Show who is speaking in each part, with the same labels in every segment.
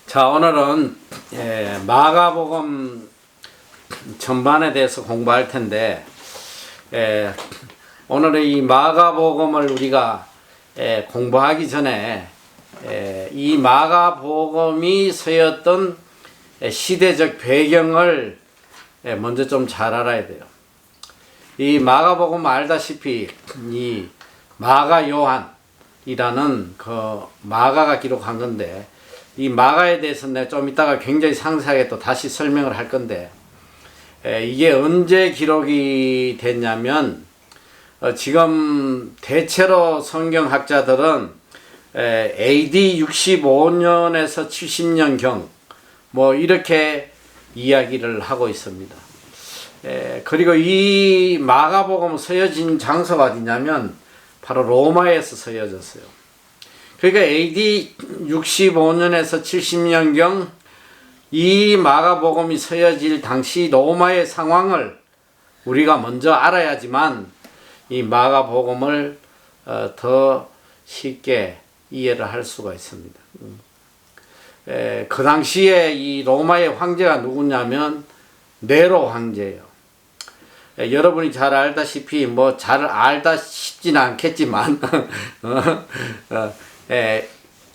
Speaker 1: 자, 오늘은 마가복음 전반에 대해서 공부할 텐데, 오늘은 이 마가복음을 우리가 공부하기 전에 이 마가복음이 쓰였던 시대적 배경을 먼저 좀 잘 알아야 돼요. 이 마가복음 알다시피 이 마가 요한이라는 그 마가가 기록한 건데, 이 마가에 대해서는 내가 좀 이따가 굉장히 상세하게 또 다시 설명을 할 건데, 이게 언제 기록이 됐냐면, 지금 대체로 성경학자들은 AD 65년에서 70년경 뭐 이렇게 이야기를 하고 있습니다. 그리고 이 마가복음 쓰여진 장소가 어디냐면 바로 로마에서 쓰여졌어요. 그러니까 AD 65년에서 70년경 이 마가복음이 쓰여질 당시 로마의 상황을 우리가 먼저 알아야지만 이 마가복음을 더 쉽게 이해를 할 수가 있습니다. 그 당시에 이 로마의 황제가 누구냐면 네로 황제예요. 여러분이 잘 알다시피 뭐 잘 알다 싶지는 않겠지만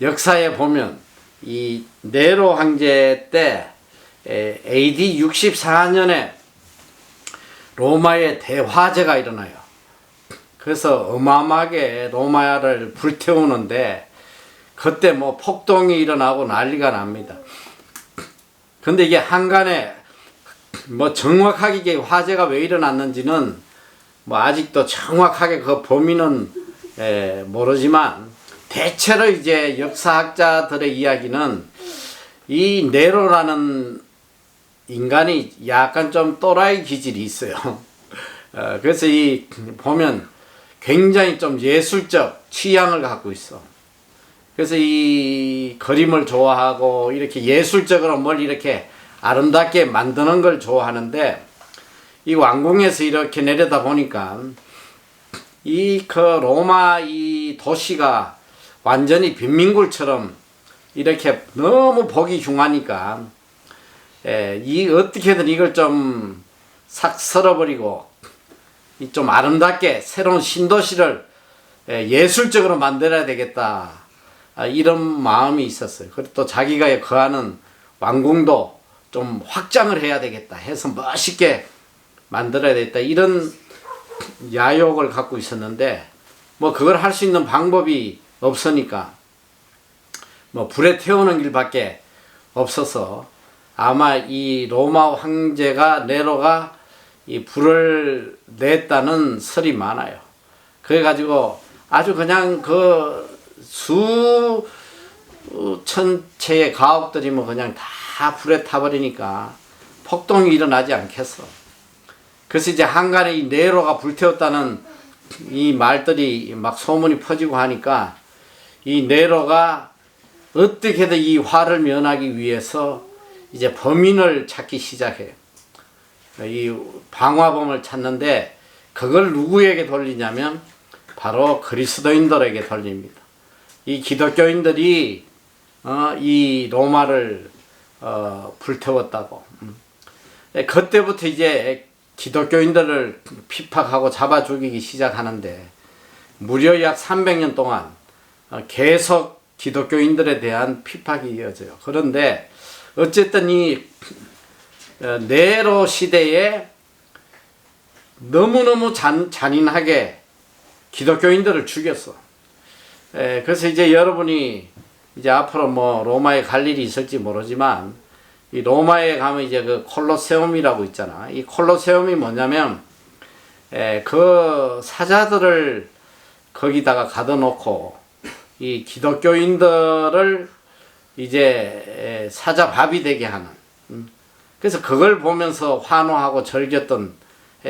Speaker 1: 역사에 보면 이 네로 황제 때 AD 64년에 로마의 대화재가 일어나요. 그래서 어마어마하게 로마를 불태우는데 그때 뭐 폭동이 일어나고 난리가 납니다. 근데 이게 한간에 뭐 정확하게 이게 화재가 왜 일어났는지는 뭐 아직도 정확하게 그 범인은 모르지만, 대체로 이제 역사학자들의 이야기는 이 네로라는 인간이 약간 좀 또라이 기질이 있어요. 그래서 이 보면 굉장히 좀 예술적 취향을 갖고 있어. 그래서 이 그림을 좋아하고 이렇게 예술적으로 뭘 이렇게 아름답게 만드는 걸 좋아하는데, 이 왕궁에서 이렇게 내려다 보니까 이 그 로마 이 도시가 완전히 빈민굴처럼 이렇게 너무 보기 흉하니까 이 어떻게든 이걸 좀 싹 쓸어버리고 좀 아름답게 새로운 신도시를 예술적으로 만들어야 되겠다, 이런 마음이 있었어요. 그리고 또 자기가 거하는 왕궁도 좀 확장을 해야 되겠다 해서 멋있게 만들어야 되겠다, 이런 야욕을 갖고 있었는데, 뭐 그걸 할 수 있는 방법이 없으니까 뭐 불에 태우는 길밖에 없어서 아마 이 로마 황제가 네로가 이 불을 냈다는 설이 많아요. 그래가지고 아주 그냥 그 수천 채의 가옥들이 뭐 그냥 다 불에 타버리니까 폭동이 일어나지 않겠어. 그래서 이제 한간에 이 네로가 불태웠다는 이 말들이 막 소문이 퍼지고 하니까 이 네로가 어떻게든 이 화를 면하기 위해서 이제 범인을 찾기 시작해요. 이 방화범을 찾는데 그걸 누구에게 돌리냐면 바로 그리스도인들에게 돌립니다. 이 기독교인들이 이 로마를 불태웠다고. 그때부터 이제 기독교인들을 핍박하고 잡아 죽이기 시작하는데, 무려 약 300년 동안 계속 기독교인들에 대한 핍박이 이어져요. 그런데 어쨌든 이 네로 시대에 너무너무 잔인하게 기독교인들을 죽였어. 그래서 이제 여러분이 이제 앞으로 뭐 로마에 갈 일이 있을지 모르지만, 이 로마에 가면 이제 그 콜로세움이라고 있잖아. 이 콜로세움이 뭐냐면 그 사자들을 거기다가 가둬놓고 이 기독교인들을 이제 사자 밥이 되게 하는, 그래서 그걸 보면서 환호하고 즐겼던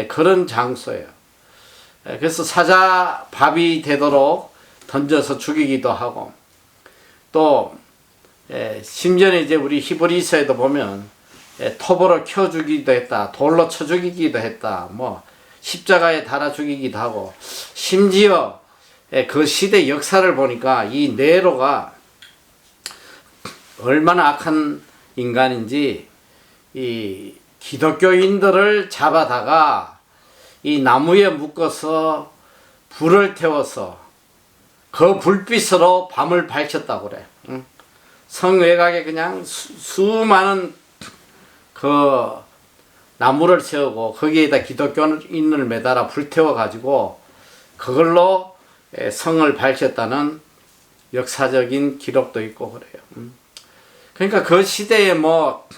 Speaker 1: 그런 장소예요. 그래서 사자 밥이 되도록 던져서 죽이기도 하고, 또 심지어는 이제 우리 히브리서에도 보면 톱으로 켜 죽이기도 했다, 돌로 쳐 죽이기도 했다, 뭐 십자가에 달아 죽이기도 하고, 심지어 그 시대 역사를 보니까 이 네로가 얼마나 악한 인간인지 이 기독교인들을 잡아다가 이 나무에 묶어서 불을 태워서 그 불빛으로 밤을 밝혔다고 그래. 응? 성 외곽에 그냥 수많은 그 나무를 세우고 거기에다 기독교인을 매달아 불태워 가지고 그걸로 성을 밝혔다는 역사적인 기록도 있고 그래요. 그러니까 그 시대에 뭐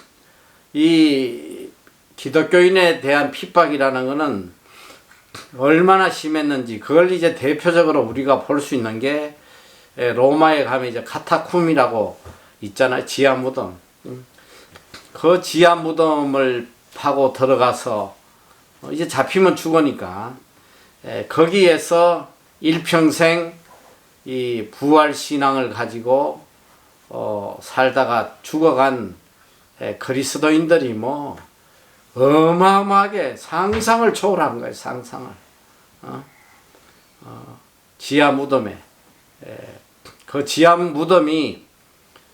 Speaker 1: 이 기독교인에 대한 핍박이라는 것은 얼마나 심했는지 그걸 이제 대표적으로 우리가 볼 수 있는 게 로마에 가면 이제 카타쿰이라고 있잖아요. 지하 무덤. 그 지하 무덤을 파고 들어가서 이제 잡히면 죽으니까 거기에서 일평생 이 부활 신앙을 가지고 살다가 죽어간 그리스도인들이 뭐 어마어마하게 상상을 초월한 거예요. 상상을. 지하 무덤에 그 지하 무덤이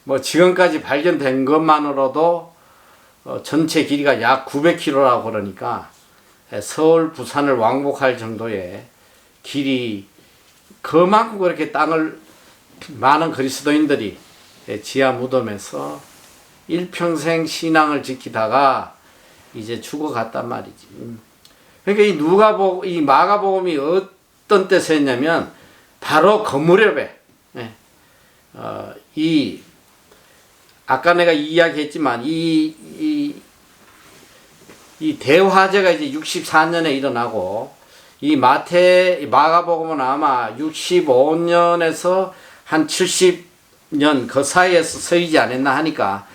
Speaker 1: 뭐 지금까지 발견된 것만으로도 전체 길이가 약 900km라고 그러니까 서울 부산을 왕복할 정도의 길이 그만큼 그렇게 땅을 많은 그리스도인들이 지하 무덤에서 일평생 신앙을 지키다가 이제 죽어갔단 말이지. 그러니까 이 마가복음이 어떤 때서 했냐면 바로 그 무렵에 아까 내가 이야기했지만 이 대화제가 이제 64년에 일어나고 이 마가복음은 아마 65년에서 한 70년 그 사이에서 서이지 않았나 하니까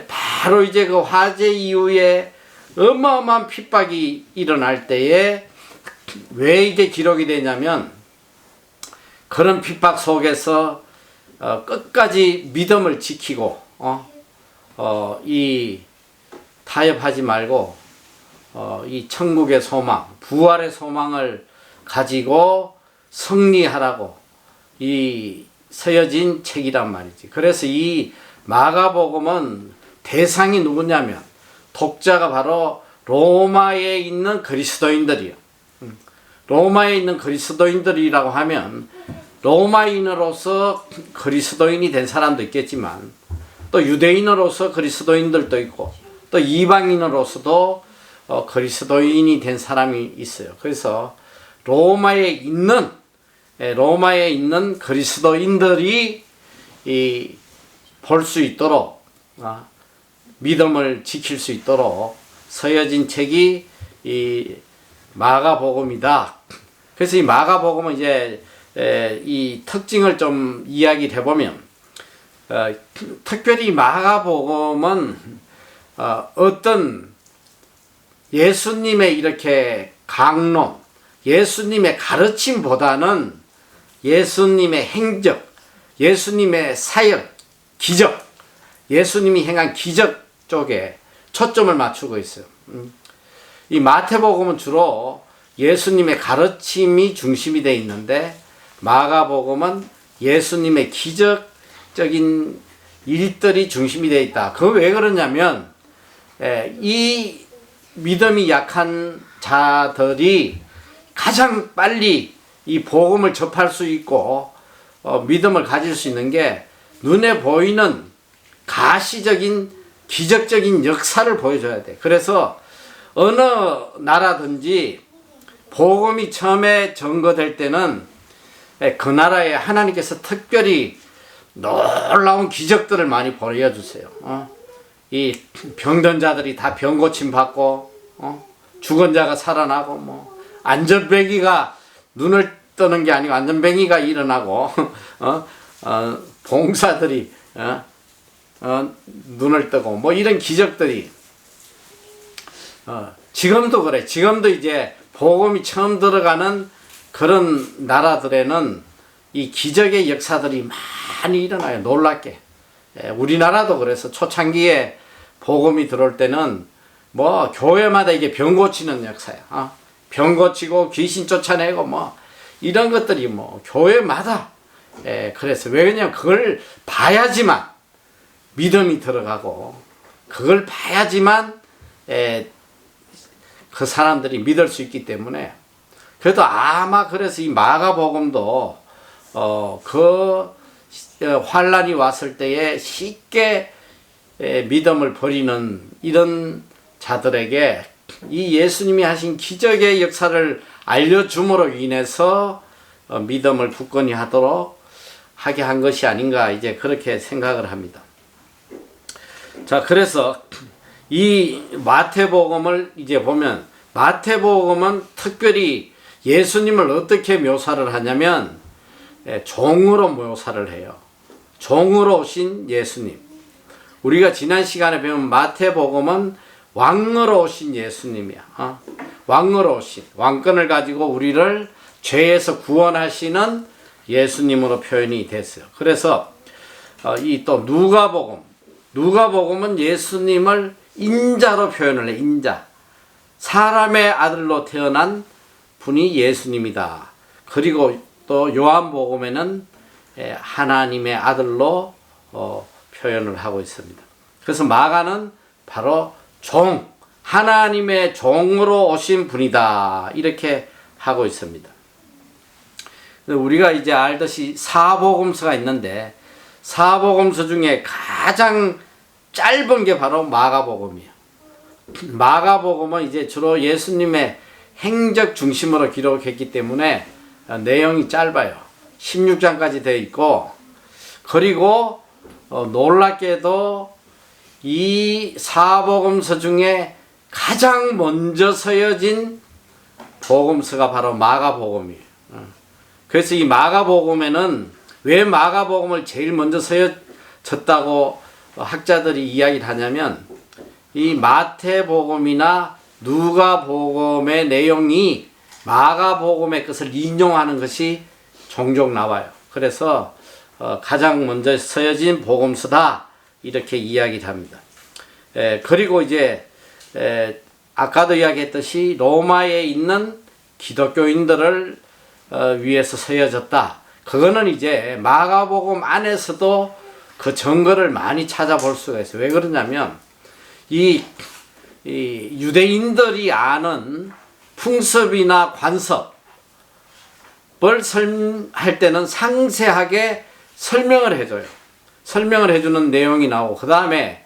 Speaker 1: 바로 이제 그 화재 이후에 어마어마한 핍박이 일어날 때에 왜 이게 기록이 되냐면 그런 핍박 속에서 끝까지 믿음을 지키고 이 타협하지 말고 이 천국의 소망, 부활의 소망을 가지고 승리하라고 이 쓰여진 책이란 말이지. 그래서 이 마가복음은 대상이 누구냐면 독자가 바로 로마에 있는 그리스도인들이요. 로마에 있는 그리스도인들이라고 하면 로마인으로서 그리스도인이 된 사람도 있겠지만 또 유대인으로서 그리스도인들도 있고 또 이방인으로서도 그리스도인이 된 사람이 있어요. 그래서 로마에 있는 그리스도인들이 볼 수 있도록 믿음을 지킬 수 있도록 서여진 책이 이 마가복음이다. 그래서 이 마가복음은 이제 이 특징을 좀 이야기를 해보면 특별히 마가복음은 어떤 예수님의 이렇게 강론, 예수님의 가르침보다는 예수님의 행적, 예수님의 사역, 기적, 예수님이 행한 기적 쪽에 초점을 맞추고 있어요. 이 마태복음은 주로 예수님의 가르침이 중심이 되어 있는데 마가복음은 예수님의 기적적인 일들이 중심이 되어 있다. 그거 왜 그러냐면 이 믿음이 약한 자들이 가장 빨리 이 복음을 접할 수 있고 믿음을 가질 수 있는 게 눈에 보이는 가시적인 기적적인 역사를 보여줘야 돼. 그래서 어느 나라든지 복음이 처음에 전거될 때는 그 나라에 하나님께서 특별히 놀라운 기적들을 많이 보여주세요. 이 병든 자들이 다 병 고침 받고 죽은 자가 살아나고 뭐 안전뱅이가 눈을 뜨는 게 아니고 안전뱅이가 일어나고 봉사들이 눈을 뜨고 뭐 이런 기적들이 지금도 그래. 지금도 이제 복음이 처음 들어가는 그런 나라들에는 이 기적의 역사들이 많이 일어나요. 놀랍게. 우리나라도 그래서 초창기에 복음이 들어올 때는 뭐 교회마다 이게 병 고치는 역사야. 병 고치고 귀신 쫓아내고 뭐 이런 것들이 뭐 교회마다 그래서 왜 그러냐면 그걸 봐야지만 믿음이 들어가고 그걸 봐야지만 그 사람들이 믿을 수 있기 때문에 그래도 아마 그래서 이 마가복음도 그 환란이 왔을 때에 쉽게 믿음을 버리는 이런 자들에게 이 예수님이 하신 기적의 역사를 알려줌으로 인해서 믿음을 굳건히 하게 한 것이 아닌가 이제 그렇게 생각을 합니다. 자, 그래서 이 마태복음을 이제 보면 마태복음은 특별히 예수님을 어떻게 묘사를 하냐면 종으로 묘사를 해요. 종으로 오신 예수님. 우리가 지난 시간에 배운 마태복음은 왕으로 오신 예수님이야. 왕으로 오신 왕권을 가지고 우리를 죄에서 구원하시는 예수님으로 표현이 됐어요. 그래서 이 또 누가복음은 예수님을 인자로 표현을 해. 인자. 사람의 아들로 태어난 분이 예수님이다. 그리고 또 요한복음에는 하나님의 아들로 표현을 하고 있습니다. 그래서 마가는 바로 종, 하나님의 종으로 오신 분이다. 이렇게 하고 있습니다. 우리가 이제 알듯이 사복음서가 있는데 사복음서 중에 가장 짧은 게 바로 마가복음이에요. 마가복음은 이제 주로 예수님의 행적 중심으로 기록했기 때문에 내용이 짧아요. 16장까지 되어 있고, 그리고 놀랍게도 이 사복음서 중에 가장 먼저 서여진 복음서가 바로 마가복음이에요. 그래서 이 마가복음에는 왜 마가복음을 제일 먼저 서여졌다고 학자들이 이야기를 하냐면 이 마태복음이나 누가복음의 내용이 마가복음의 것을 인용하는 것이 종종 나와요. 그래서 가장 먼저 서여진 복음서다 이렇게 이야기를 합니다. 그리고 이제 아까도 이야기했듯이 로마에 있는 기독교인들을 위해서 서여졌다. 그거는 이제 마가복음 안에서도 그 증거를 많이 찾아볼 수가 있어요. 왜 그러냐면 이 유대인들이 아는 풍습이나 관습을 할 때는 상세하게 설명을 해줘요. 설명을 해주는 내용이 나오고, 그 다음에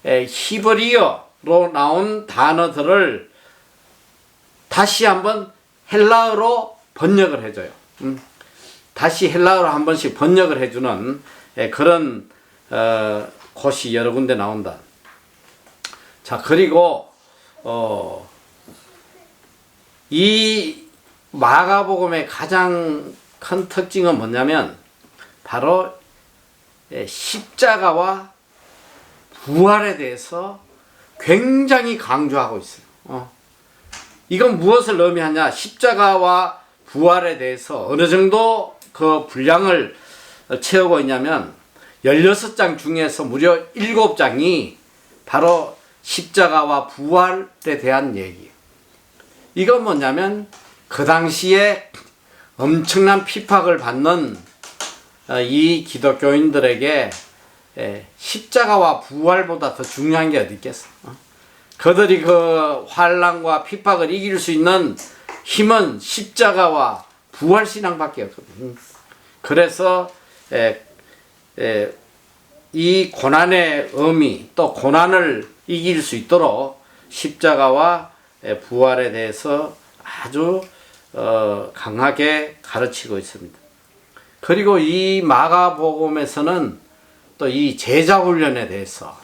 Speaker 1: 히브리어로 나온 단어들을 다시 한번 헬라어로 번역을 해줘요. 다시 헬라어로 한 번씩 번역을 해주는 그런 곳이 여러 군데 나온다. 자, 그리고 이 마가복음의 가장 큰 특징은 뭐냐면 바로 십자가와 부활에 대해서 굉장히 강조하고 있어요. 이건 무엇을 의미하냐? 십자가와 부활에 대해서 어느 정도 그 분량을 채우고 있냐면 16장 중에서 무려 7장이 바로 십자가와 부활에 대한 얘기예요. 이건 뭐냐면 그 당시에 엄청난 핍박을 받는 이 기독교인들에게 십자가와 부활보다 더 중요한 게 어디 있겠어? 그들이 그 환난과 핍박을 이길 수 있는 힘은 십자가와 부활신앙밖에 없거든. 그래서 이 고난의 의미, 또 고난을 이길 수 있도록 십자가와 부활에 대해서 아주 강하게 가르치고 있습니다. 그리고 이 마가복음에서는 또 이 제자 훈련에 대해서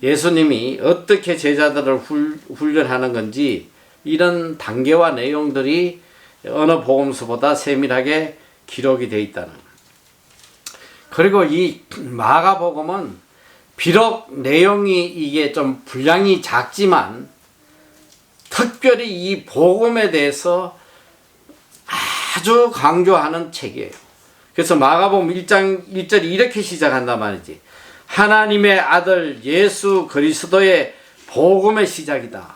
Speaker 1: 예수님이 어떻게 제자들을 훈련하는 건지 이런 단계와 내용들이 어느 복음서보다 세밀하게 기록이 되어 있다는 거예요. 그리고 이 마가복음은 비록 내용이 이게 좀 분량이 작지만 특별히 이 복음에 대해서 아주 강조하는 책이에요. 그래서 마가복음 1장 1절이 이렇게 시작한단 말이지. 하나님의 아들 예수 그리스도의 복음의 시작이다.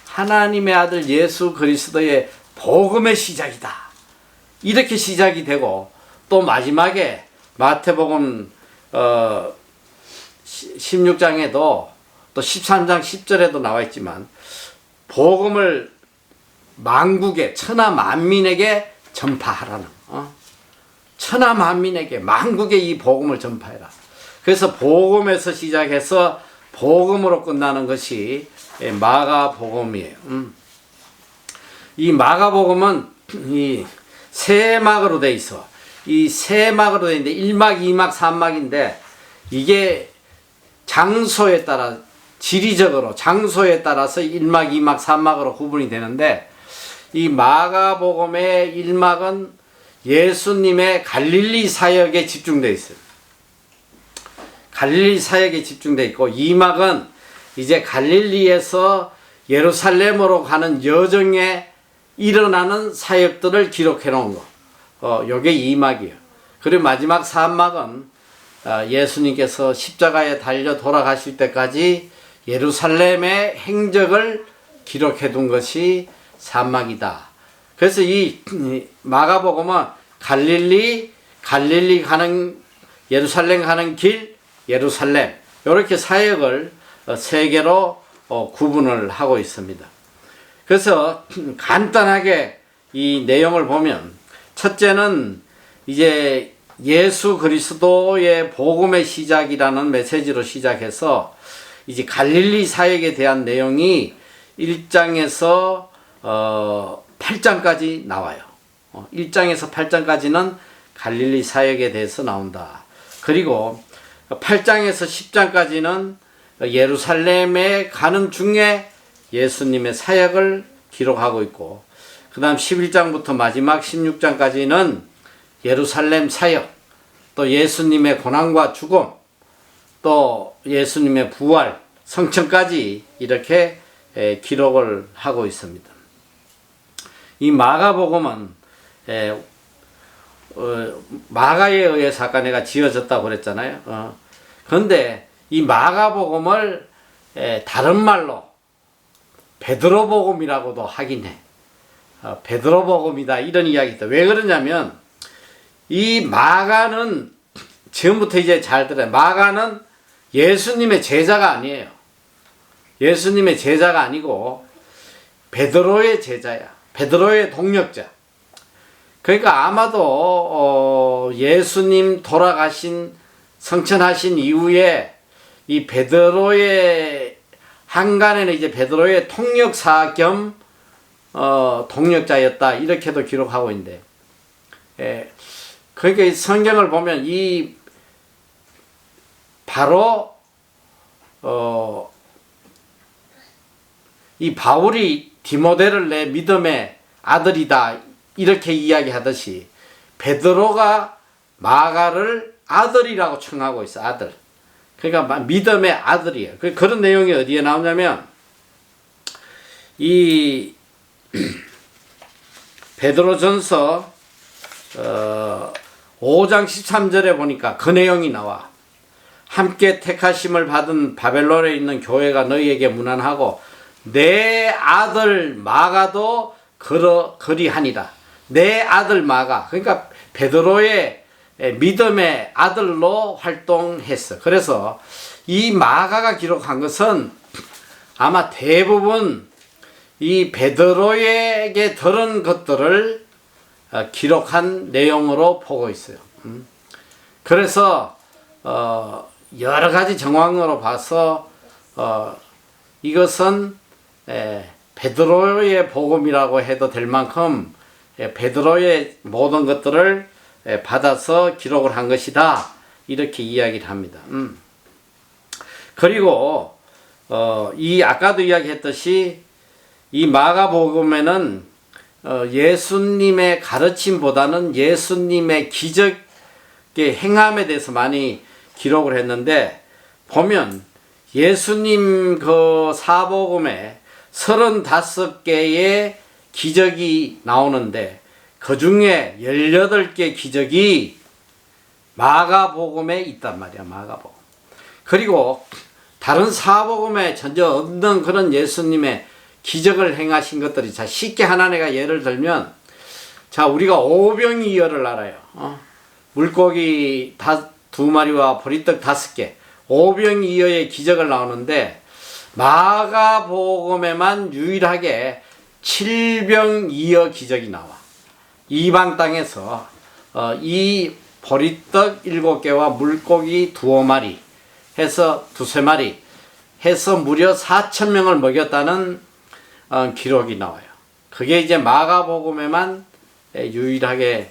Speaker 1: 하나님의 아들 예수 그리스도의 복음의 시작이다. 이렇게 시작이 되고, 또 마지막에 마태복음 16장에도 또 13장 10절에도 나와 있지만 복음을 만국에 천하 만민에게 전파하라는 천하 만민에게 만국에 이 복음을 전파해라. 그래서 복음에서 시작해서 복음으로 끝나는 것이 마가복음이에요. 이 마가복음은 이 세 막으로 돼 있어. 이 세 막으로 돼 있는데 1막, 2막, 3막인데 이게 장소에 따라 지리적으로 장소에 따라서 1막, 2막, 3막으로 구분이 되는데 이 마가복음의 1막은 예수님의 갈릴리 사역에 집중되어 있어요. 갈릴리 사역에 집중되어 있고 2막은 이제 갈릴리에서 예루살렘으로 가는 여정에 일어나는 사역들을 기록해 놓은 거. 요게 2막이에요. 그리고 마지막 3막은 예수님께서 십자가에 달려 돌아가실 때까지 예루살렘의 행적을 기록해 둔 것이 3막이다. 그래서 이 마가복음은 갈릴리 가는 예루살렘 가는 길, 예루살렘 이렇게 사역을 세 개로 구분을 하고 있습니다. 그래서 간단하게 이 내용을 보면 첫째는 이제 예수 그리스도의 복음의 시작이라는 메시지로 시작해서 이제 갈릴리 사역에 대한 내용이 1장에서 8장까지 나와요. 1장에서 8장까지는 갈릴리 사역에 대해서 나온다. 그리고 8장에서 10장까지는 예루살렘에 가는 중에 예수님의 사역을 기록하고 있고 그 다음 11장부터 마지막 16장까지는 예루살렘 사역, 또 예수님의 고난과 죽음, 또 예수님의 부활, 성천까지 이렇게 기록을 하고 있습니다. 이 마가복음은 마가에 의해서 아까 내가 지어졌다고 그랬잖아요. 그런데 이 마가복음을 다른 말로 베드로복음이라고도 하긴 해. 베드로복음이다 이런 이야기다. 왜 그러냐면 이 마가는 지금부터 이제 잘 들어요. 마가는 예수님의 제자가 아니에요. 예수님의 제자가 아니고 베드로의 제자야. 베드로의 동역자. 그러니까 아마도 예수님 돌아가신 성천하신 이후에 이 베드로의 한간에는 이제 베드로의 통역사 겸 동역자였다 이렇게도 기록하고 있는데, 그러니까 이 성경을 보면 이 바로 이 바울이 디모데를 내 믿음의 아들이다 이렇게 이야기하듯이 베드로가 마가를 아들이라고稱하고 있어. 아들. 그러니까 믿음의 아들이에요. 그런 내용이 어디에 나오냐면 이 베드로전서 5장 13절에 보니까 그 내용이 나와. 함께 택하심을 받은 바벨론에 있는 교회가 너희에게 문안하고 내 아들 마가도 그리하니라. 내 아들 마가. 그러니까 베드로의 믿음의 아들로 활동했어. 그래서 이 마가가 기록한 것은 아마 대부분 이 베드로에게 들은 것들을 기록한 내용으로 보고 있어요. 그래서 여러 가지 정황으로 봐서 이것은 베드로의 복음이라고 해도 될 만큼 베드로의 모든 것들을 받아서 기록을 한 것이다 이렇게 이야기를 합니다. 그리고 이 아까도 이야기했듯이 이 마가복음에는 예수님의 가르침보다는 예수님의 기적의 행함에 대해서 많이 기록을 했는데, 보면 예수님 그 사복음에 35개의 기적이 나오는데 그 중에 18개 기적이 마가복음에 있단 말이야. 마가복음. 그리고 다른 사복음에 전혀 없는 그런 예수님의 기적을 행하신 것들이, 자 쉽게 하나 내가 예를 들면, 자 우리가 오병이어를 알아요. 물고기 2마리와 보리떡 5개, 오병이어의 기적을 나오는데 마가복음에만 유일하게 7병이어 기적이 나와. 이방 땅에서 이 보리떡 7개와 물고기 2마리 해서 2~3마리 해서 무려 4,000명을 먹였다는 기록이 나와요. 그게 이제 마가복음에만 유일하게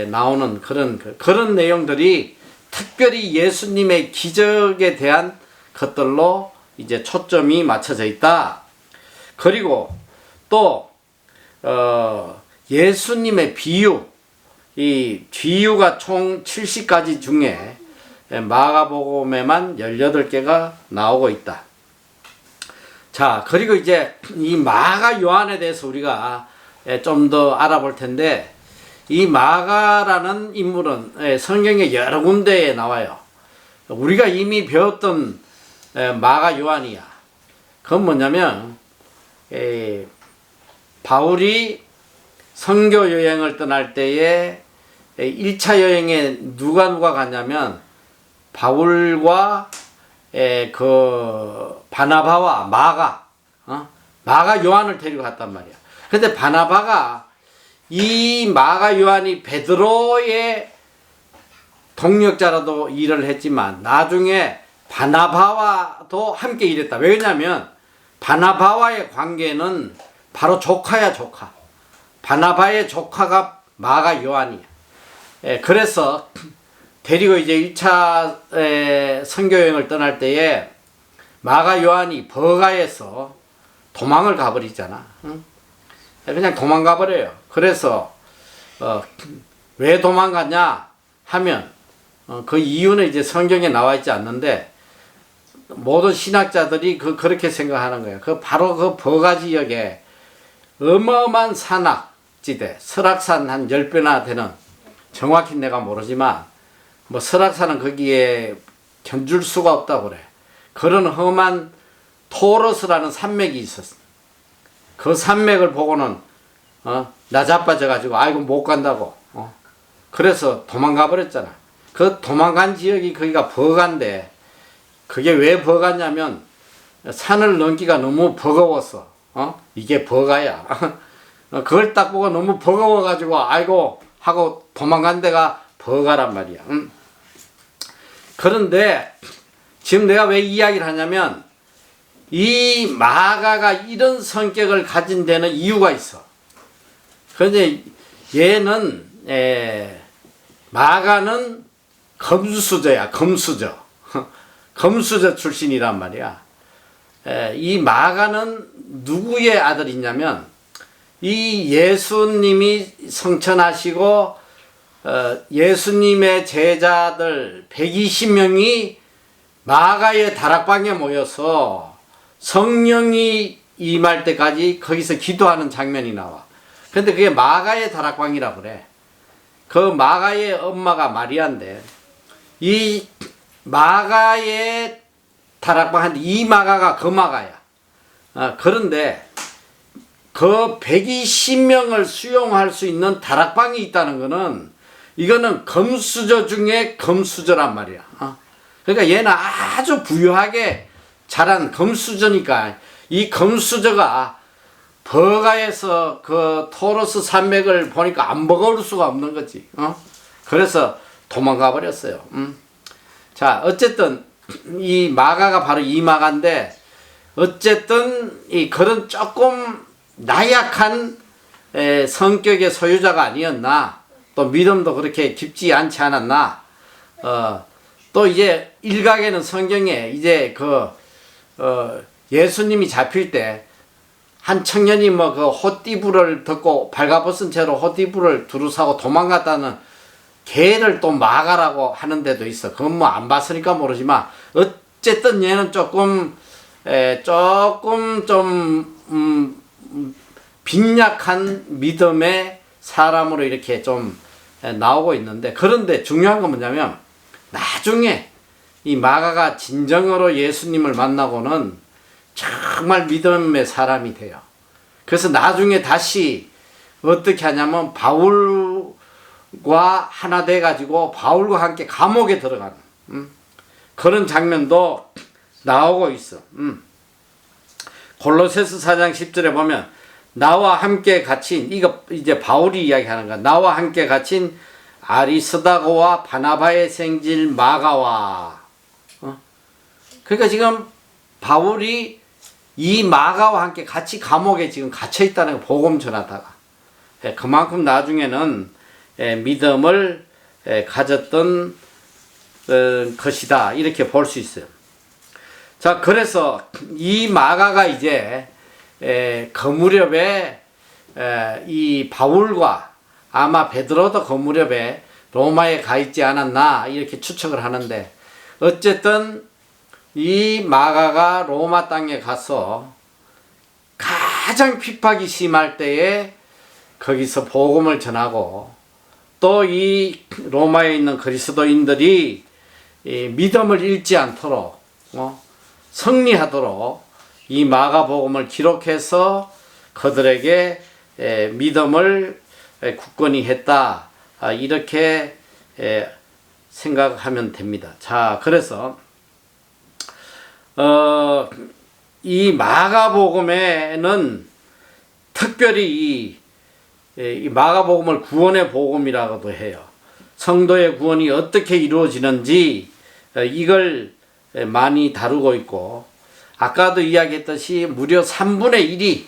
Speaker 1: 나오는 그런 내용들이 특별히 예수님의 기적에 대한 것들로 이제 초점이 맞춰져 있다. 그리고 또 예수님의 비유, 이 비유가 총 70가지 중에 마가복음에만 18개가 나오고 있다. 자, 그리고 이제 이 마가 요한에 대해서 우리가 좀 더 알아볼 텐데, 이 마가라는 인물은 성경에 여러 군데에 나와요. 우리가 이미 배웠던 마가 요한이야. 그건 뭐냐면 바울이 선교 여행을 떠날 때에 1차 여행에 누가 갔냐면 바울과 그 바나바와 마가 요한을 데리고 갔단 말이야. 근데 바나바가 이 마가 요한이 베드로의 동력자라도 일을 했지만 나중에 바나바와도 함께 일했다. 왜냐면 바나바와의 관계는 바로 조카야, 조카. 바나바의 조카가 마가 요한이야. 그래서 데리고 이제 1차 선교여행을 떠날 때에 마가 요한이 버가에서 도망을 가버리잖아. 응? 그냥 도망가 버려요. 그래서 왜 도망갔냐 하면 그 이유는 이제 성경에 나와 있지 않는데 모든 신학자들이 그렇게 생각하는 거예요. 바로 그 버가 지역에 어마어마한 산악지대, 설악산 한 10배나 되는, 정확히 내가 모르지만 뭐 설악산은 거기에 견줄 수가 없다고 그래. 그런 험한 토러스라는 산맥이 있었어. 그 산맥을 보고는 나자빠져 가지고 아이고 못 간다고 그래서 도망가 버렸잖아. 그 도망간 지역이 거기가 버가인데, 그게 왜 버가냐면 산을 넘기가 너무 버거웠어. 이게 버가야. 그걸 딱 보고 너무 버거워 가지고 아이고 하고 도망간 데가 버가란 말이야. 그런데 지금 내가 왜 이야기를 하냐면 이 마가가 이런 성격을 가진 데는 이유가 있어. 그런데 얘는 마가는 검수저야, 검수저. 검수저 출신이란 말이야. 이 마가는 누구의 아들이냐면 이 예수님이 성천하시고 예수님의 제자들 120명이 마가의 다락방에 모여서 성령이 임할 때까지 거기서 기도하는 장면이 나와. 근데 그게 마가의 다락방이라 그래. 그 마가의 엄마가 마리아인데 이 마가의 다락방 한데 이 마가가 그 마가야. 그런데 그 120명을 수용할 수 있는 다락방이 있다는 거는 이거는 검수저 중에 검수저란 말이야. 그러니까 얘는 아주 부유하게 자란 검수저니까 이 검수저가 버가에서 그 토로스 산맥을 보니까 안 버거울 수가 없는 거지. 그래서 도망가 버렸어요. 자, 어쨌든 이 마가가 바로 이 마가인데, 어쨌든 이 그런 조금 나약한 성격의 소유자가 아니었나, 또 믿음도 그렇게 깊지 않지 않았나. 또 이제 일각에는 성경에 이제 예수님이 잡힐 때 한 청년이 뭐 그 헛디부를 듣고 발가벗은 채로 헛디부를 두루사고 도망갔다는 걔를 또 마가라고 하는 데도 있어. 그건 뭐 안 봤으니까 모르지만 어쨌든 얘는 조금 좀 빈약한 믿음의 사람으로 이렇게 좀 나오고 있는데, 그런데 중요한 건 뭐냐면 나중에 이 마가가 진정으로 예수님을 만나고는 정말 믿음의 사람이 돼요. 그래서 나중에 다시 어떻게 하냐면 바울과 하나 돼 가지고 바울과 함께 감옥에 들어가는, 그런 장면도 나오고 있어. 골로새서 4장 10절에 보면 나와 함께 갇힌, 이거 이제 바울이 이야기하는 거야. 나와 함께 갇힌 아리스다고와 바나바의 생질 마가와. 그러니까 지금 바울이 이 마가와 함께 같이 감옥에 지금 갇혀 있다는 거, 복음 전하다가. 그만큼 나중에는 믿음을 가졌던 것이다, 이렇게 볼 수 있어요. 자, 그래서 이 마가가 이제 그 무렵에 이 바울과 아마 베드로도 그 무렵에 로마에 가 있지 않았나, 이렇게 추측을 하는데, 어쨌든 이 마가가 로마 땅에 가서 가장 핍박이 심할 때에 거기서 복음을 전하고, 또 이 로마에 있는 그리스도인들이 믿음을 잃지 않도록 승리하도록 이 마가복음을 기록해서 그들에게 믿음을 굳건히 했다, 이렇게 생각하면 됩니다. 자, 그래서 이 마가복음에는 특별히 이 마가복음을 구원의 복음이라고도 해요. 성도의 구원이 어떻게 이루어지는지 이걸 많이 다루고 있고, 아까도 이야기했듯이 무려 3분의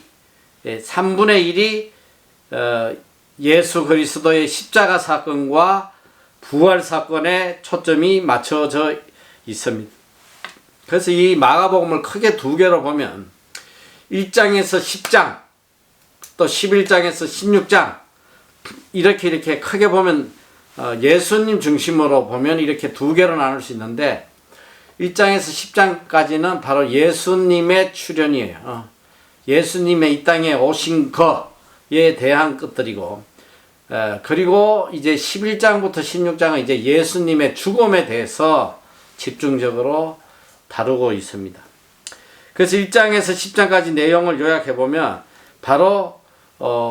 Speaker 1: 1이 예수 그리스도의 십자가 사건과 부활 사건에 초점이 맞춰져 있습니다. 그래서 이 마가복음을 크게 두 개로 보면 1장에서 10장, 또 11장에서 16장, 이렇게 크게 보면 예수님 중심으로 보면 이렇게 두 개로 나눌 수 있는데, 1장에서 10장까지는 바로 예수님의 출현이에요. 예수님의 이 땅에 오신 것에 대한 것들이고, 그리고 이제 11장부터 16장은 이제 예수님의 죽음에 대해서 집중적으로 다루고 있습니다. 그래서 1장에서 10장까지 내용을 요약해 보면 바로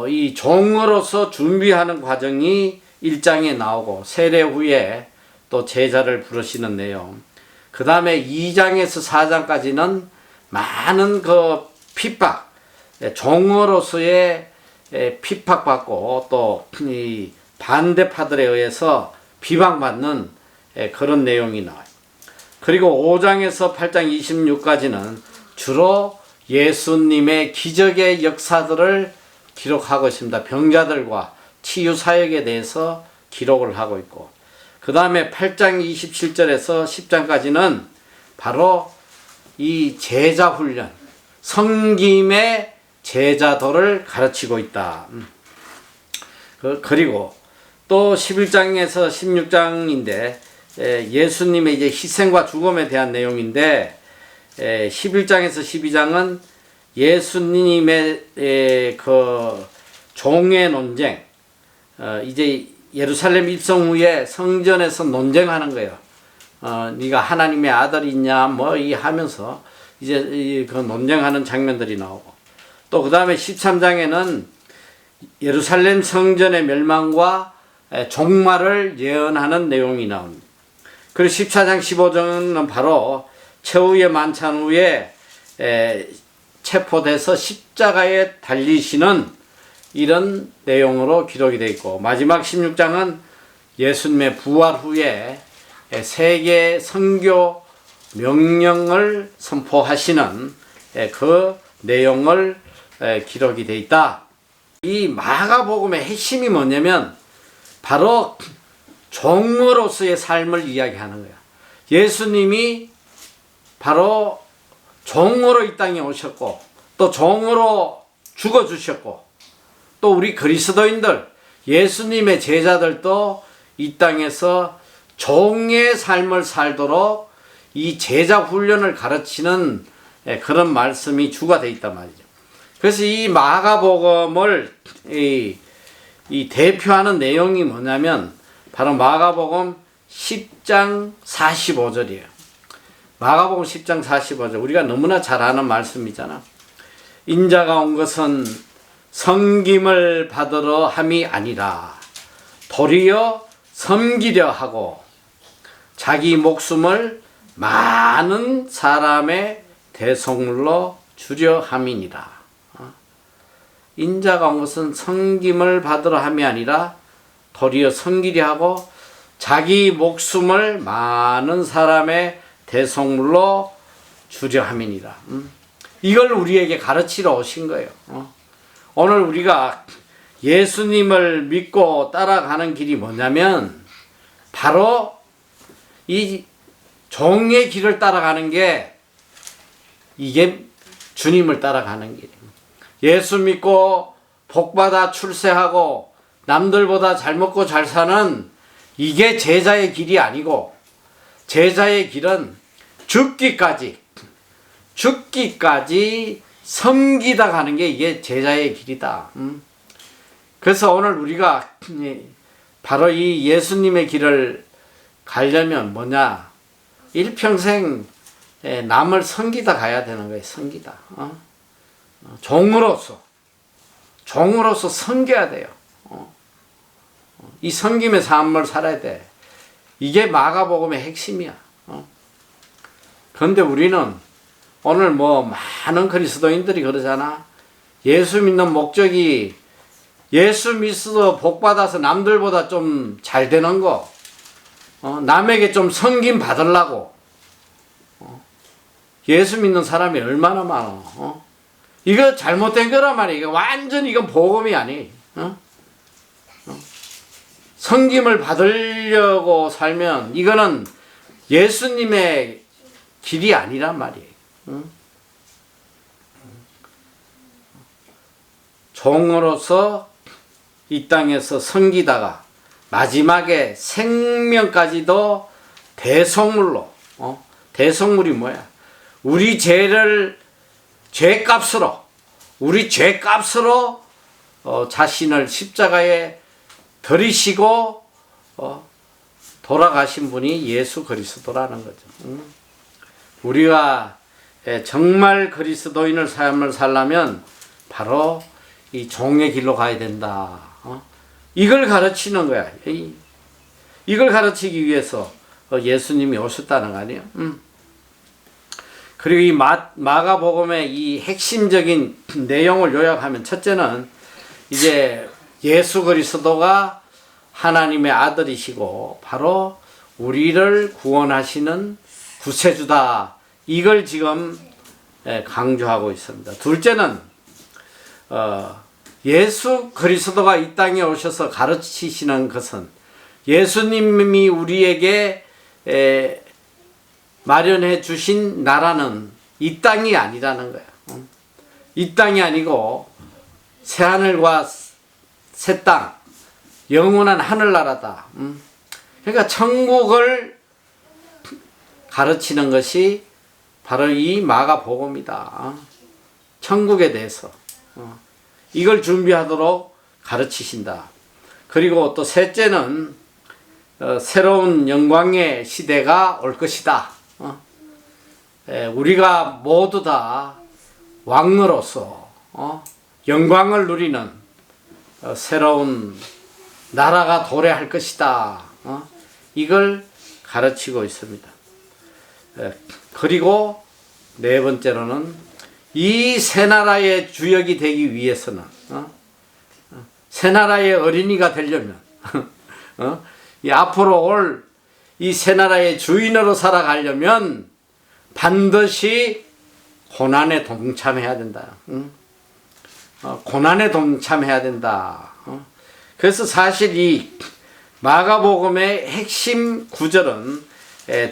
Speaker 1: 이 종으로서 준비하는 과정이 1장에 나오고, 세례 후에 또 제자를 부르시는 내용, 그 다음에 2장에서 4장까지는 많은 그 핍박, 종으로서의 핍박받고 또 이 반대파들에 의해서 비방받는 그런 내용이 나와요. 그리고 5장에서 8장 26까지는 주로 예수님의 기적의 역사들을 기록하고 있습니다. 병자들과 치유 사역에 대해서 기록을 하고 있고, 그 다음에 8장 27절에서 10장까지는 바로 이 제자 훈련, 성김의 제자도를 가르치고 있다. 그리고 또 11장에서 16장인데 예수님의 이제 희생과 죽음에 대한 내용인데, 11장에서 12장은 예수님의 그 종의 논쟁, 이제 예루살렘 입성 후에 성전에서 논쟁하는 거예요. 네가 하나님의 아들이냐 뭐 이 하면서 이제 그 논쟁하는 장면들이 나오고, 또 그 다음에 13장에는 예루살렘 성전의 멸망과 종말을 예언하는 내용이 나옵니다. 그리고 14장 15장은 바로 최후의 만찬 후에 체포돼서 십자가에 달리시는 이런 내용으로 기록이 되어 있고, 마지막 16장은 예수님의 부활 후에 세계 선교 명령을 선포하시는 그 내용을 기록이 되어 있다. 이 마가복음의 핵심이 뭐냐면 바로 종으로서의 삶을 이야기하는 거야. 예수님이 바로 종으로 이 땅에 오셨고, 또 종으로 죽어주셨고, 또 우리 그리스도인들, 예수님의 제자들도 이 땅에서 종의 삶을 살도록 이 제자 훈련을 가르치는 그런 말씀이 주가 되어 있단 말이죠. 그래서 이 마가복음을 이 대표하는 내용이 뭐냐면 바로 마가복음 10장 45절이에요. 마가복음 10장 45절, 우리가 너무나 잘 아는 말씀이잖아. 인자가 온 것은 섬김을 받으러 함이 아니라 도리어 섬기려 하고 자기 목숨을 많은 사람의 대속물로 주려 함이니라. 인자가 온 것은 섬김을 받으러 함이 아니라 도리어 섬기려 하고 자기 목숨을 많은 사람의 대속물로 주려 함이니라. 이걸 우리에게 가르치러 오신 거예요. 오늘 우리가 예수님을 믿고 따라가는 길이 뭐냐면 바로 이 종의 길을 따라가는 게 이게 주님을 따라가는 길이에요. 예수 믿고 복받아 출세하고 남들보다 잘 먹고 잘 사는 이게 제자의 길이 아니고 제자의 길은 죽기까지 섬기다 가는 게 이게 제자의 길이다. 그래서 오늘 우리가 바로 이 예수님의 길을 가려면 뭐냐? 일평생 남을 섬기다 가야 되는 거예요. 섬기다. 종으로서 섬겨야 돼요. 이 섬김의 삶을 살아야 돼. 이게 마가복음의 핵심이야. 그런데 우리는 오늘 많은 그리스도인들이 그러잖아. 예수 믿는 목적이 예수 믿어서 복받아서 남들보다 좀 잘 되는 거, 남에게 좀 섬김 받으려고. 예수 믿는 사람이 얼마나 많아. 이거 잘못된 거란 말이야. 이거 완전히 이건 복음이 아니. 섬김을 받으려고 살면 이거는 예수님의 길이 아니란 말이에요. 종으로서 이 땅에서 섬기다가 마지막에 생명까지도 대속물로, 대속물이 뭐야? 우리 죄값으로 자신을 십자가에 들이시고 돌아가신 분이 예수 그리스도라는 거죠. 우리가 정말 그리스도인의 삶을 살려면 바로 이 종의 길로 가야 된다. 이걸 가르치는 거야. 이걸 가르치기 위해서 예수님이 오셨다는 거 아니에요? 그리고 이 마가복음의 이 핵심적인 내용을 요약하면 첫째는 이제 예수 그리스도가 하나님의 아들이시고 바로 우리를 구원하시는 구세주다. 이걸 지금 강조하고 있습니다. 둘째는 예수 그리스도가 이 땅에 오셔서 가르치시는 것은 예수님이 우리에게 마련해 주신 나라는 이 땅이 아니라는 거야. 이 땅이 아니고 새하늘과 새 땅, 영원한 하늘나라다. 그러니까 천국을 가르치는 것이 바로 이 마가복음이다. 천국에 대해서 이걸 준비하도록 가르치신다. 그리고 또 셋째는 새로운 영광의 시대가 올 것이다. 우리가 모두 다 왕으로서 영광을 누리는 새로운 나라가 도래할 것이다. 이걸 가르치고 있습니다. 그리고 네 번째로는 이 새 나라의 주역이 되기 위해서는 새 나라의 어린이가 되려면 이 앞으로 올 이 새 나라의 주인으로 살아가려면 반드시 고난에 동참해야 된다. 고난에 동참해야 된다. 그래서 사실 이 마가복음의 핵심 구절은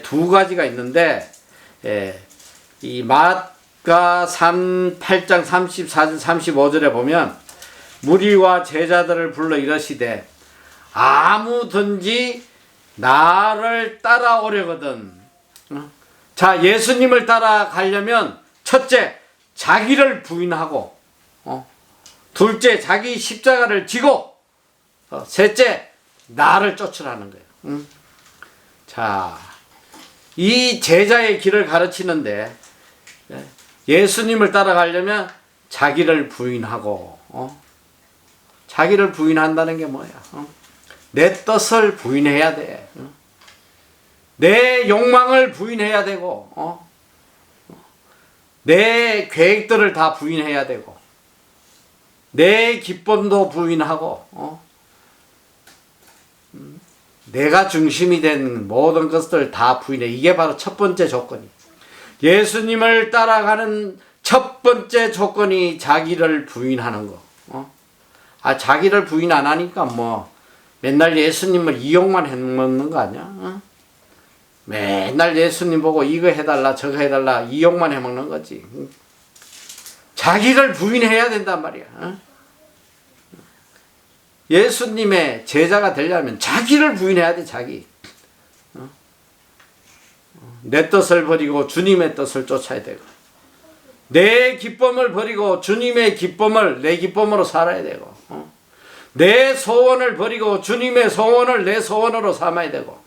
Speaker 1: 두 가지가 있는데 이 마가 8장 34절 35절에 보면 무리와 제자들을 불러 이르시되 아무든지 나를 따라오려거든. 자, 예수님을 따라가려면 첫째 자기를 부인하고 둘째 자기 십자가를 지고 셋째 나를 쫓으라는 거예요. 자, 이 제자의 길을 가르치는데 예수님을 따라가려면 자기를 부인하고 자기를 부인한다는 게 뭐야? 내 뜻을 부인해야 돼. 내 욕망을 부인해야 되고, 내 계획들을 다 부인해야 되고, 내 기쁨도 부인하고, 내가 중심이 된 모든 것들 다 부인해. 이게 바로 첫 번째 조건이. 예수님을 따라가는 첫 번째 조건이 자기를 부인하는 거. 자기를 부인 안 하니까 뭐 맨날 예수님을 이용만 해먹는 거 아니야? 맨날 예수님 보고 이거 해달라 저거 해달라 이용만 해먹는 거지. 자기를 부인해야 된단 말이야. 예수님의 제자가 되려면 자기를 부인해야 돼. 자기. 내 뜻을 버리고 주님의 뜻을 쫓아야 되고, 내 기쁨을 버리고 주님의 기쁨을 내 기쁨으로 살아야 되고, 내 소원을 버리고 주님의 소원을 내 소원으로 삼아야 되고.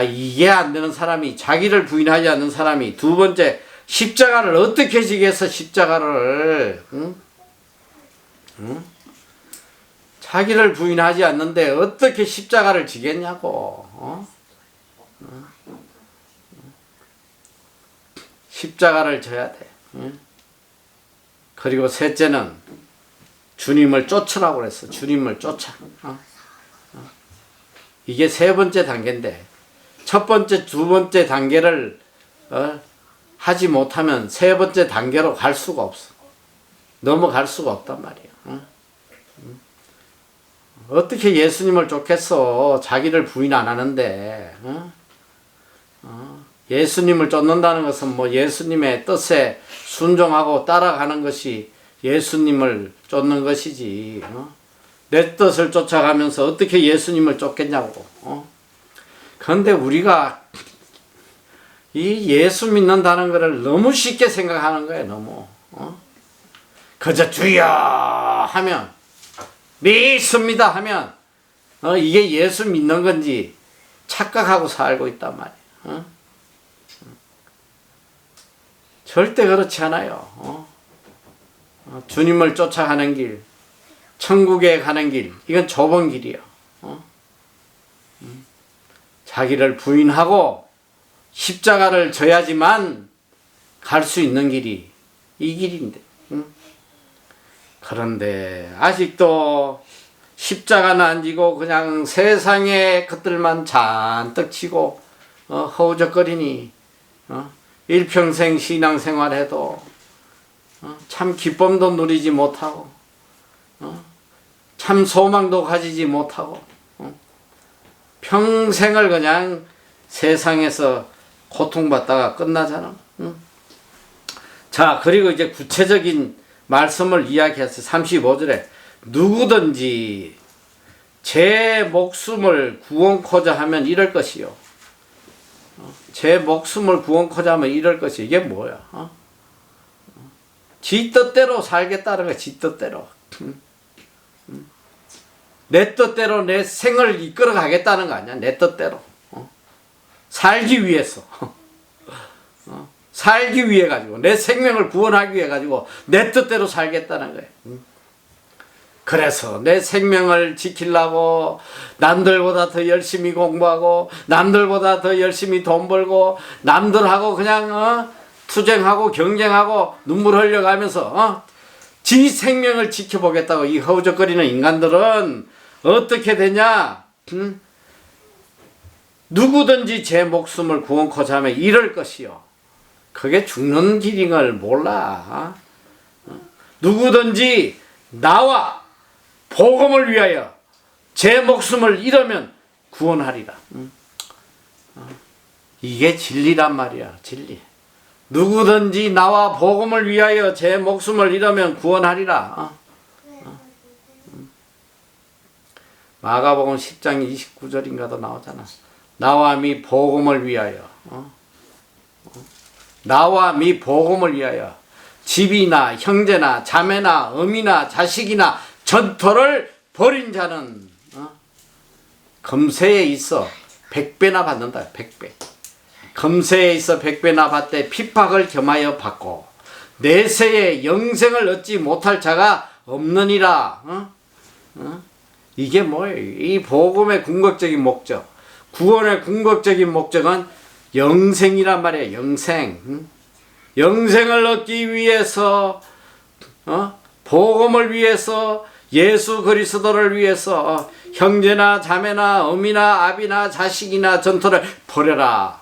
Speaker 1: 이게 안 되는 사람이, 자기를 부인하지 않는 사람이, 두 번째, 십자가를 어떻게 지겠어? 십자가를 자기를 부인하지 않는데 어떻게 십자가를 지겠냐고. 십자가를 져야 돼. 그리고 셋째는 주님을 쫓으라고 그랬어. 주님을 쫓아. 이게 세 번째 단계인데, 첫 번째, 두 번째 단계를 하지 못하면 세 번째 단계로 갈 수가 없어. 넘어갈 수가 없단 말이야. 어떻게 예수님을 쫓겠어? 자기를 부인 안 하는데. 예수님을 쫓는다는 것은 뭐 예수님의 뜻에 순종하고 따라가는 것이 예수님을 쫓는 것이지. 내 뜻을 쫓아가면서 어떻게 예수님을 쫓겠냐고. 그런데 우리가 이 예수 믿는다는 것을 너무 쉽게 생각하는 거예요. 너무. 그저 주여 하면, 믿습니다 하면 이게 예수 믿는 건지 착각하고 살고 있단 말이에요. 절대 그렇지 않아요. 주님을 쫓아가는 길, 천국에 가는 길, 이건 좁은 길이요. 자기를 부인하고 십자가를 져야지만 갈 수 있는 길이 이 길인데. 그런데 아직도 십자가는 안 지고 그냥 세상의 것들만 잔뜩 치고 허우적거리니 일평생 신앙생활해도 참 기쁨도 누리지 못하고 참 소망도 가지지 못하고 평생을 그냥 세상에서 고통받다가 끝나잖아. 자, 그리고 이제 구체적인 말씀을 이야기했어요. 35절에 누구든지 제 목숨을 구원코자 하면 이럴 것이요. 제 목숨을 구원코자 하면 이럴 것이. 이게 뭐야? 지 뜻대로 살겠다는 거야. 지 뜻대로. 내 뜻대로 내 생을 이끌어 가겠다는 거 아니야. 내 뜻대로. 살기 위해서. 살기 위해 가지고, 내 생명을 구원하기 위해 가지고 내 뜻대로 살겠다는 거예요. 그래서 내 생명을 지키려고 남들보다 더 열심히 공부하고 남들보다 더 열심히 돈 벌고 남들하고 그냥 투쟁하고 경쟁하고 눈물 흘려가면서 지 생명을 지켜보겠다고 이 허우적거리는 인간들은 어떻게 되냐? 누구든지 제 목숨을 구원코자 하면 이럴 것이요. 그게 죽는 길인 걸 몰라. 누구든지 나와 복음을 위하여 제 목숨을 잃으면 구원하리라. 이게 진리란 말이야. 진리. 누구든지 나와 복음을 위하여 제 목숨을 잃으면 구원하리라. 마가복음 10장 29절인가도 나오잖아. 나와 미 복음을 위하여. 나와 미 복음을 위하여 집이나 형제나 자매나 어미나 자식이나 전토를 벌인 자는 금세에 있어 100배나 받는다. 100배. 금세에 있어 100배나 받되 핍박을 겸하여 받고 내세에 영생을 얻지 못할 자가 없느니라. 이게 뭐예요? 이 복음의 궁극적인 목적. 구원의 궁극적인 목적은 영생이란 말이에요. 영생. 영생을 얻기 위해서, 복음을 위해서, 예수 그리스도를 위해서 형제나 자매나 어미나 아비나 자식이나 전토를 버려라.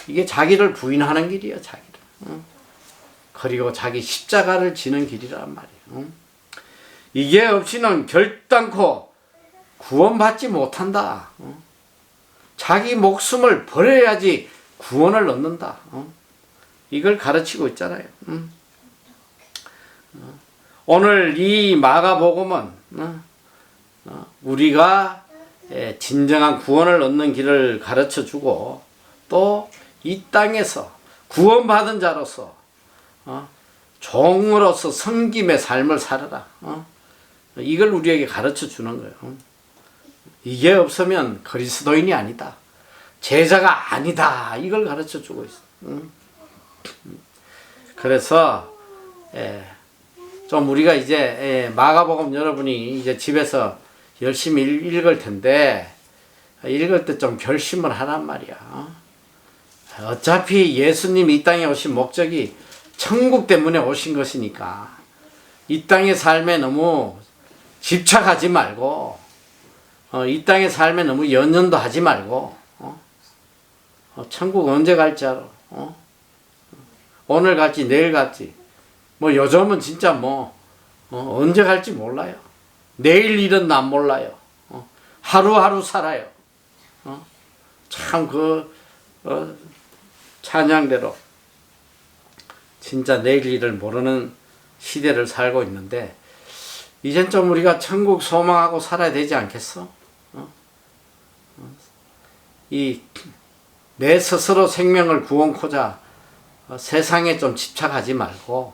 Speaker 1: 이게 자기를 부인하는 길이에요. 자기를. 그리고 자기 십자가를 지는 길이란 말이에요. 이게 없이는 결단코 구원받지 못한다. 자기 목숨을 버려야지 구원을 얻는다. 이걸 가르치고 있잖아요. 오늘 이 마가복음은 우리가 진정한 구원을 얻는 길을 가르쳐주고 또 이 땅에서 구원받은 자로서 종으로서 섬김의 삶을 살아라. 이걸 우리에게 가르쳐주는 거예요. 이게 없으면 그리스도인이 아니다. 제자가 아니다. 이걸 가르쳐주고 있어. 그래서 좀 우리가 이제 마가복음 여러분이 이제 집에서 열심히 읽을 텐데 읽을 때 좀 결심을 하란 말이야. 어차피 예수님이 이 땅에 오신 목적이 천국 때문에 오신 것이니까 이 땅의 삶에 너무 집착하지 말고 이 땅의 삶에 너무 연연도 하지 말고 천국 언제 갈지 알아. 오늘 갈지 내일 갈지 뭐 요즘은 진짜 뭐 언제 갈지 몰라요. 내일 일은 난 몰라요. 하루하루 살아요. 참 찬양대로 진짜 내일 일을 모르는 시대를 살고 있는데 이젠 좀 우리가 천국 소망하고 살아야 되지 않겠어? 내 스스로 생명을 구원코자 세상에 좀 집착하지 말고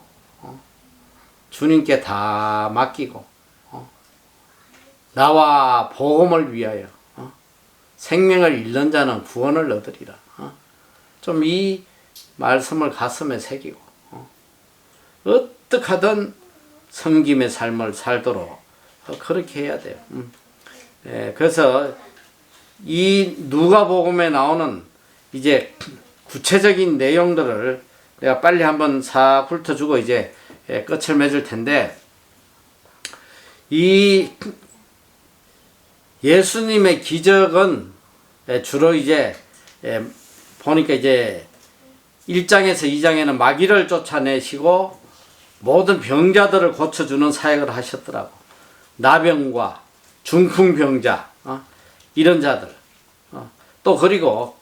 Speaker 1: 주님께 다 맡기고 나와 복음을 위하여 생명을 잃는 자는 구원을 얻으리라. 좀 이 말씀을 가슴에 새기고 어떻게 하든 섬김의 삶을 살도록 그렇게 해야 돼요. 그래서 이 누가복음에 나오는 이제 구체적인 내용들을 내가 빨리 한번 싹 훑어주고 이제 끝을 맺을 텐데 이 예수님의 기적은 주로 이제 보니까 이제 1장에서 2장에는 마귀를 쫓아내시고 모든 병자들을 고쳐주는 사역을 하셨더라고. 나병과 중풍병자 이런 자들 또 그리고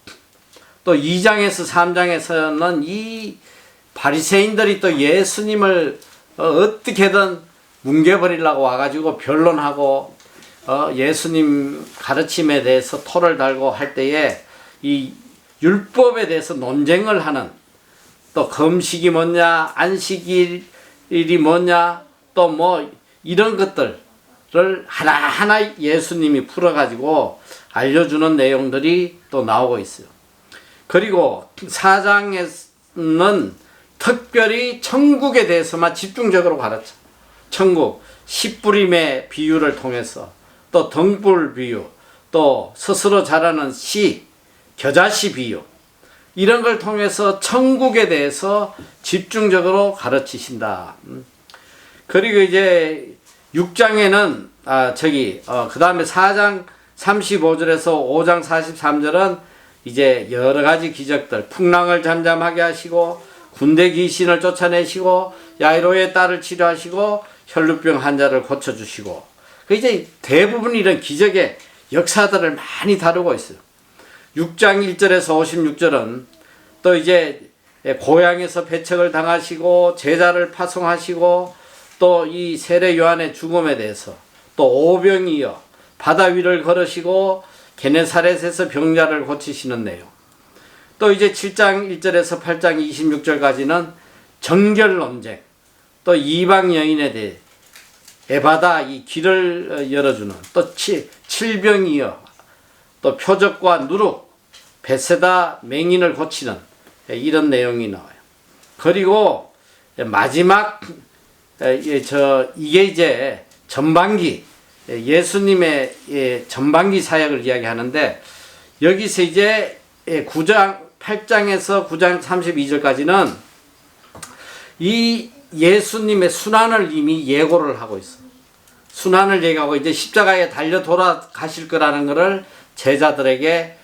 Speaker 1: 또 2장에서 3장에서는 이 바리새인들이 또 예수님을 어떻게든 뭉개버리려고 와가지고 변론하고 예수님 가르침에 대해서 토를 달고 할 때에 이 율법에 대해서 논쟁을 하는 또 금식이 뭐냐 안식일이 뭐냐 또 뭐 이런 것들을 하나하나 예수님이 풀어가지고 알려주는 내용들이 또 나오고 있어요. 그리고 4장에는 특별히 천국에 대해서만 집중적으로 가르쳐. 천국, 씨뿌림의 비유를 통해서 또 등불 비유, 또 스스로 자라는 씨, 겨자씨 비유 이런 걸 통해서 천국에 대해서 집중적으로 가르치신다. 그리고 이제 6장에는 그 다음에 4장 35절에서 5장 43절은 이제 여러 가지 기적들, 풍랑을 잠잠하게 하시고 군대 귀신을 쫓아내시고 야이로의 딸을 치료하시고 혈루병 환자를 고쳐주시고 이제 대부분 이런 기적의 역사들을 많이 다루고 있어요. 6장 1절에서 56절은 또 이제 고향에서 배척을 당하시고 제자를 파송하시고 또 이 세례 요한의 죽음에 대해서 또 오병이어 바다 위를 걸으시고 게네사렛에서 병자를 고치시는 내용. 또 이제 7장 1절에서 8장 26절까지는 정결 논쟁, 또 이방 여인에 대해 에바다 이 길을 열어주는 또 칠병이어 또 표적과 누룩 베세다 맹인을 고치는 이런 내용이 나와요. 그리고 마지막 이게 이제 전반기 예수님의 전반기 사역을 이야기하는데 여기서 이제 8장에서 9장 32절까지는 이 예수님의 순환을 이미 예고를 하고 있어. 순환을 얘기하고 이제 십자가에 달려 돌아가실 거라는 것을 제자들에게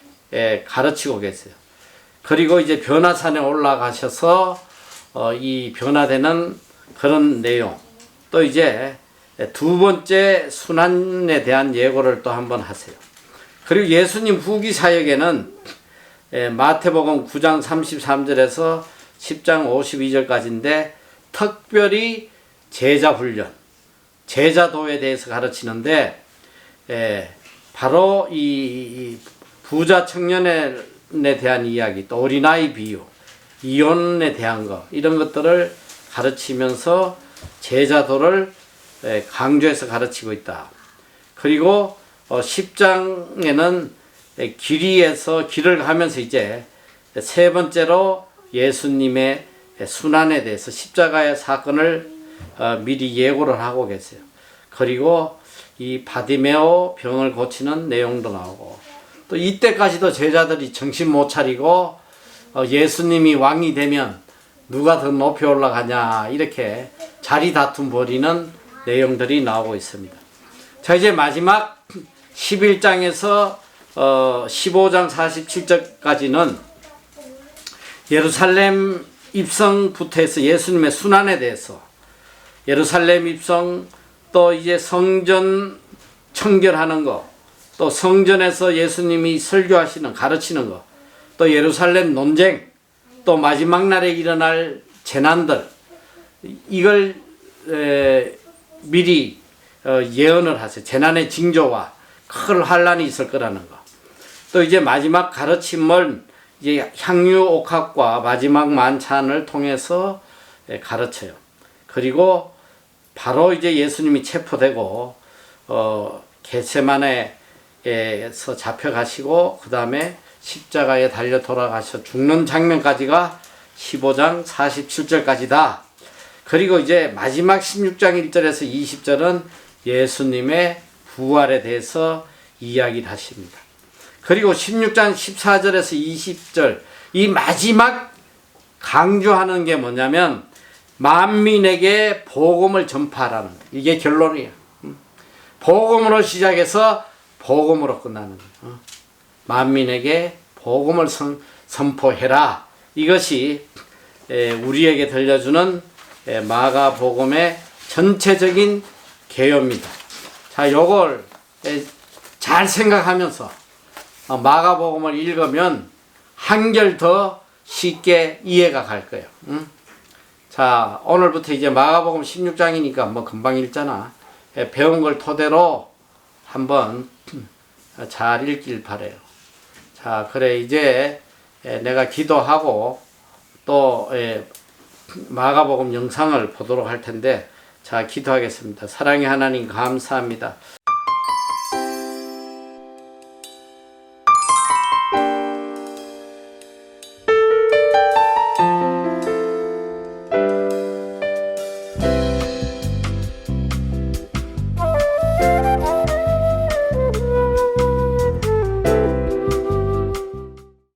Speaker 1: 가르치고 계세요. 그리고 이제 변화산에 올라가셔서 이 변화되는 그런 내용, 또 이제 두 번째 순환에 대한 예고를 또 한번 하세요. 그리고 예수님 후기 사역에는 마태복음 9장 33절에서 10장 52절까지인데 특별히 제자 훈련, 제자도에 대해서 가르치는데 바로 이 부자 청년에 대한 이야기, 또 어린아이 비유, 이혼에 대한 것, 이런 것들을 가르치면서 제자도를 강조해서 가르치고 있다. 그리고 10장에는 길이에서 길을 가면서 이제 세 번째로 예수님의 순환에 대해서 십자가의 사건을 미리 예고를 하고 계세요. 그리고 이 바디메오 병을 고치는 내용도 나오고, 또 이때까지도 제자들이 정신 못 차리고 예수님이 왕이 되면 누가 더 높이 올라가냐 이렇게 자리 다툼 벌이는 내용들이 나오고 있습니다. 자, 이제 마지막 11장에서 15장 47절까지는 예루살렘 입성부터 해서 예수님의 순환에 대해서, 예루살렘 입성, 또 이제 성전 청결하는 거, 또 성전에서 예수님이 설교하시는, 가르치는 거, 또 예루살렘 논쟁, 또 마지막 날에 일어날 재난들, 이걸 미리 예언을 하세요. 재난의 징조와 큰 환란이 있을 거라는 거. 또 이제 마지막 가르침을 이제 향유옥합과 마지막 만찬을 통해서 가르쳐요. 그리고 바로 이제 예수님이 체포되고 겟세마네에서 잡혀가시고 그 다음에 십자가에 달려 돌아가셔 죽는 장면까지가 15장 47절까지다. 그리고 이제 마지막 16장 1절에서 20절은 예수님의 부활에 대해서 이야기를 하십니다. 그리고 16장 14절에서 20절, 이 마지막 강조하는 게 뭐냐면 만민에게 복음을 전파하라는 거예요. 이게 결론이에요. 복음으로 시작해서 복음으로 끝나는 거예요. 만민에게 복음을 선포해라. 이것이 우리에게 들려주는 마가복음의 전체적인 개요입니다. 자, 요걸 잘 생각하면서 마가복음을 읽으면 한결 더 쉽게 이해가 갈 거예요. 자, 오늘부터 이제 마가복음 16장이니까 뭐 금방 읽잖아. 배운 걸 토대로 한번 잘 읽길 바래요. 자, 그래 이제 내가 기도하고 또 마가복음 영상을 보도록 할 텐데, 자, 기도하겠습니다. 사랑의 하나님 감사합니다.